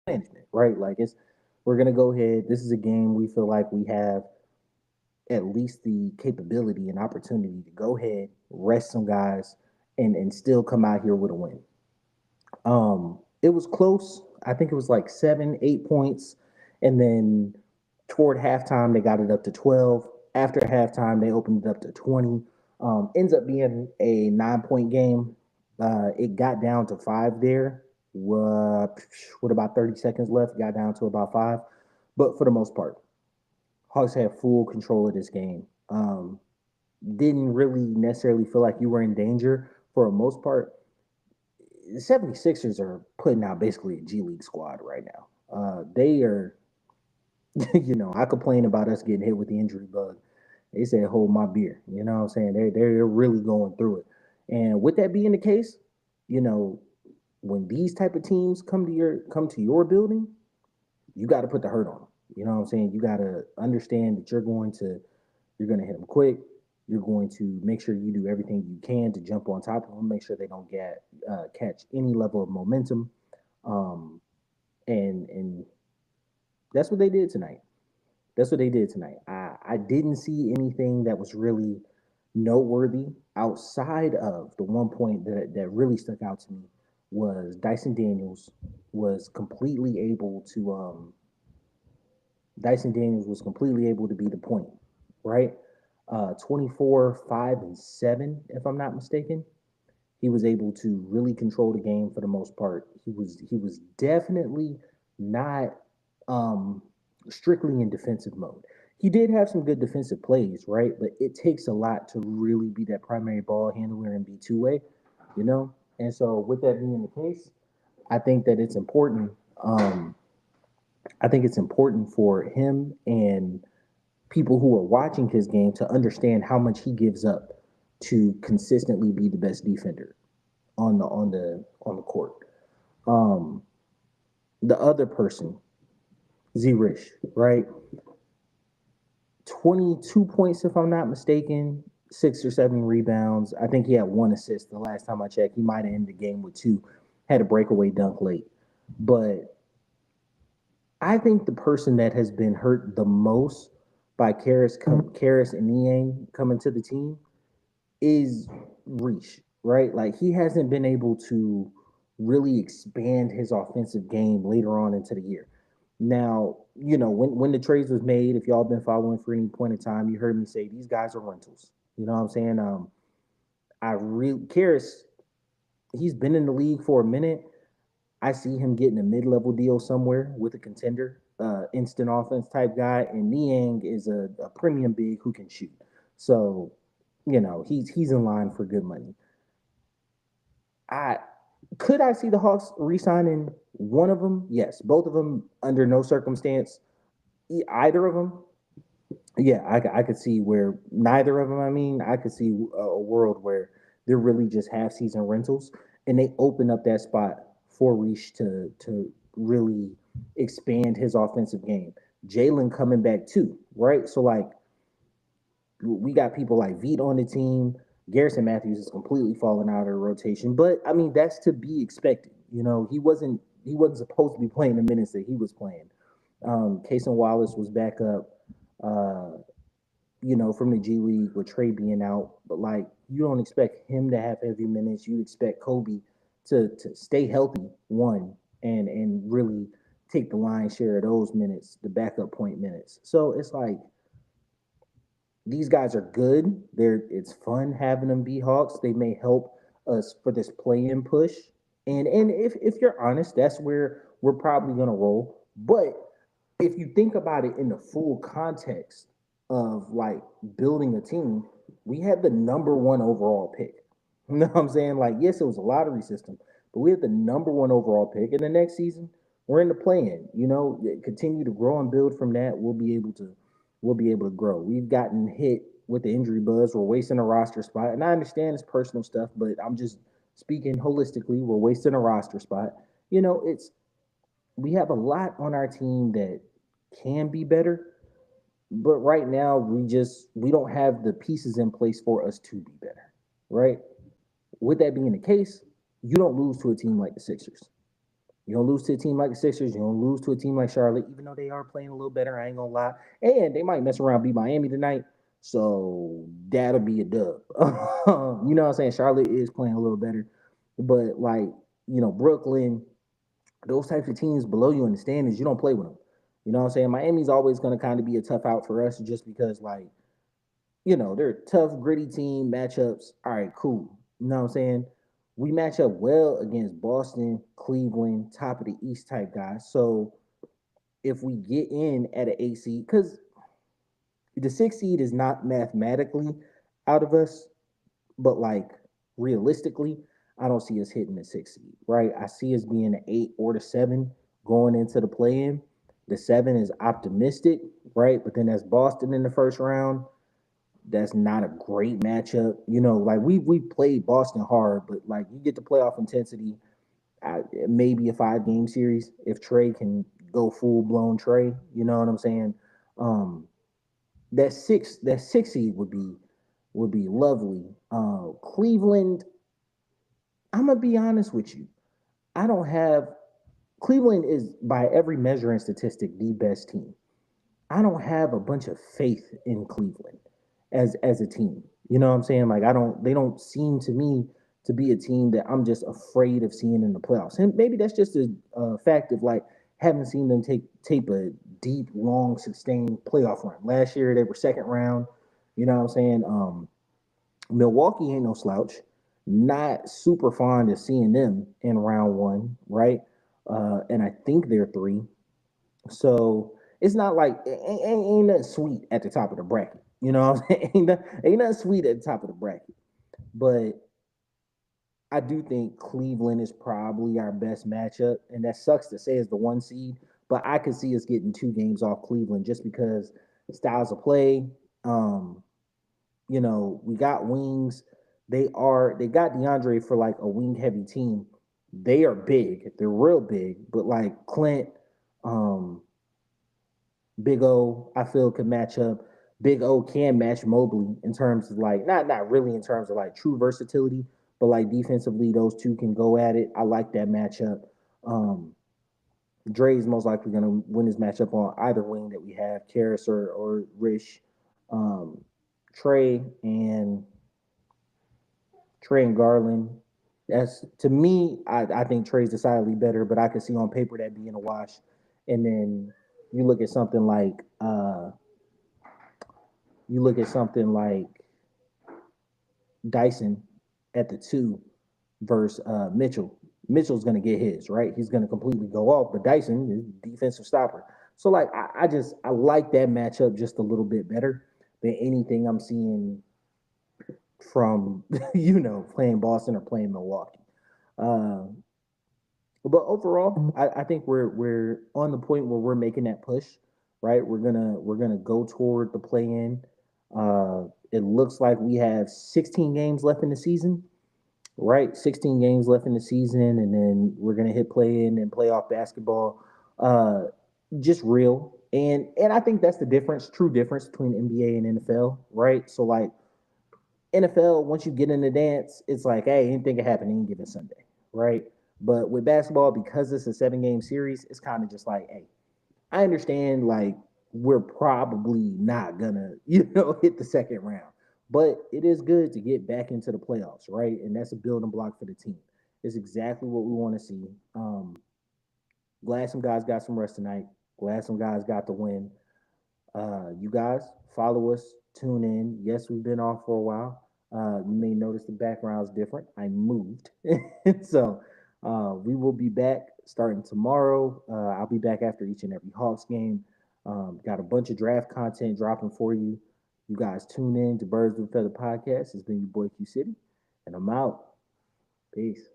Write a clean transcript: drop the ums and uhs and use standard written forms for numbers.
management, right? Like we're gonna go ahead. This is a game we feel like we have at least the capability and opportunity to go ahead, rest some guys, and still come out here with a win. It was close. I think it was like 7, 8 points, and then toward halftime they got it up to 12. After halftime they opened it up to 20. Ends up being a 9 point game. It got down to five there. With about 30 seconds left, got down to about five. But for the most part, Hawks had full control of this game. Didn't really necessarily feel like you were in danger for the most part. The 76ers are putting out basically a G League squad right now. They are, I complain about us getting hit with the injury bug. They said, hold my beer. You know what I'm saying? They're really going through it. And with that being the case, you know, when these type of teams come to your building, you got to put the hurt on them. You know what I'm saying? You got to understand that you're going to hit them quick. You're going to make sure you do everything you can to jump on top of them, make sure they don't get catch any level of momentum. Um, and that's what they did tonight. That's what they did tonight. I didn't see anything that was really noteworthy outside of the one point that really stuck out to me was Dyson Daniels was completely able to Dyson Daniels was completely able to be the point, right? 24, 5, and 7, if I'm not mistaken. He was able to really control the game for the most part. He was definitely not um, strictly in defensive mode. He did have some good defensive plays, right? But it takes a lot to really be that primary ball handler and be two-way, you know. And so, with that being the case, I think that it's important. I think it's important for him and people who are watching his game to understand how much he gives up to consistently be the best defender on the court. Um, the other person, Z Rich, right? 22 points if I'm not mistaken, 6 or 7 rebounds. I think he had one assist the last time I checked. He might have ended the game with two. Had a breakaway dunk late, but I think the person that has been hurt the most by Karis and Niang coming to the team is Reach, right? Like he hasn't been able to really expand his offensive game later on into the year. Now, when the trades was made, if y'all been following for any point in time, you heard me say these guys are rentals. You know what I'm saying? I really Karis, he's been in the league for a minute. I see him getting a mid-level deal somewhere with a contender, instant offense type guy, and Niang is a premium big who can shoot. So, he's in line for good money. I could I see the Hawks re-signing one of them? Yes, both of them under no circumstance. Either of them, yeah, I could see where neither of them. I mean, I could see a world where they're really just half-season rentals, and they open up that spot for Reach to really expand his offensive game. Jalen coming back too, right? So like we got people like Veet on the team. Garrison Matthews is completely falling out of the rotation, but I mean that's to be expected. He wasn't supposed to be playing the minutes that he was playing. Cason Wallace was back up, from the G League with Trey being out, but like you don't expect him to have heavy minutes. You expect Kobe to stay healthy, one, and really take the lion's share of those minutes, the backup point minutes. So it's like these guys are good. It's fun having them be Hawks. They may help us for this play-in push. And if you're honest, that's where we're probably gonna roll. But if you think about it in the full context of like building a team, we had the number one overall pick. You know what I'm saying? Like, yes, it was a lottery system, but we had the number one overall pick. And the next season, we're in the play-in. Continue to grow and build from that. We'll be able to grow. We've gotten hit with the injury buzz. We're wasting a roster spot, and I understand it's personal stuff, but I'm just speaking holistically. We're wasting a roster spot. It's we have a lot on our team that can be better, but right now we don't have the pieces in place for us to be better. Right? With that being the case, you don't lose to a team like the Sixers. You don't lose to a team like the Sixers. You don't lose to a team like Charlotte, even though they are playing a little better. I ain't gonna lie, and they might mess around beat Miami tonight, so that'll be a dub. You know what I'm saying? Charlotte is playing a little better, but like Brooklyn, those types of teams below you in the standings, you don't play with them. You know what I'm saying? Miami's always going to kind of be a tough out for us just because, like, they're a tough, gritty team matchups. All right, cool. You know what I'm saying? We match up well against Boston, Cleveland, top of the East type guys. So if we get in at an 8 seed, because the 6 seed is not mathematically out of us, but like realistically, I don't see us hitting the 6 seed, right? I see us being an 8 or the 7 going into the play in. The 7 is optimistic, right? But then that's Boston in the first round. That's not a great matchup. Like we played Boston hard, but like you get the playoff intensity, maybe a 5 game series if Trey can go full blown Trey. You know what I'm saying? Um, that 6 seed would be lovely. Cleveland, I'm gonna be honest with you. I don't have Cleveland is by every measure and statistic the best team. I don't have a bunch of faith in Cleveland as a team. You know what I'm saying? Like I don't they don't seem to me to be a team that I'm just afraid of seeing in the playoffs. And maybe that's just a fact of like haven't seen them tape a deep, long, sustained playoff run. Last year they were second round. You know what I'm saying? Milwaukee ain't no slouch. Not super fond of seeing them in round one, right? And I think they're three. So it's not like ain't nothing sweet at the top of the bracket. You know what I'm saying? Ain't nothing sweet at the top of the bracket. But I do think Cleveland is probably our best matchup. And that sucks to say as the 1 seed, but I could see us getting 2 games off Cleveland just because styles of play. Um, we got wings. They got DeAndre for like a wing heavy team. They are big. They're real big. But like Clint, um, Big O, I feel could match up. Big O can match Mobley in terms of like not really in terms of like true versatility, but like defensively, those two can go at it. I like that matchup. Um, Dre's most likely going to win his matchup on either wing that we have, Karras or Rich. Um, Trey and Trey and Garland. That's to me, I think Trey's decidedly better, but I could see on paper that being a wash. And then you look at something like you look at something like Dyson at the 2 versus Mitchell. Mitchell's going to get his right. He's going to completely go off, but Dyson is defensive stopper. So like I like that matchup just a little bit better than anything I'm seeing from playing Boston or playing Milwaukee. Uh, but overall, I think we're on the point where we're making that push, right? We're gonna go toward the play in. It looks like we have 16 games left in the season, right? 16 games left in the season, and then we're gonna hit play in and playoff basketball. Uh, just real, and I think that's the difference, true difference between NBA and NFL, right? So like NFL, once you get in the dance, it's like, hey, anything can happen any given Sunday, right? But with basketball, because it's a 7 game series, it's kind of just like, hey, I understand like we're probably not gonna, hit the second round. But it is good to get back into the playoffs, right? And that's a building block for the team. It's exactly what we want to see. Glad some guys got some rest tonight. Glad some guys got the win. You guys follow us, tune in. Yes, we've been off for a while. You may notice the background's different. I moved, so we will be back starting tomorrow. I'll be back after each and every Hawks game. Got a bunch of draft content dropping for you. You guys tune in to Birds with Feather podcast. It's been your boy Q City, and I'm out. Peace.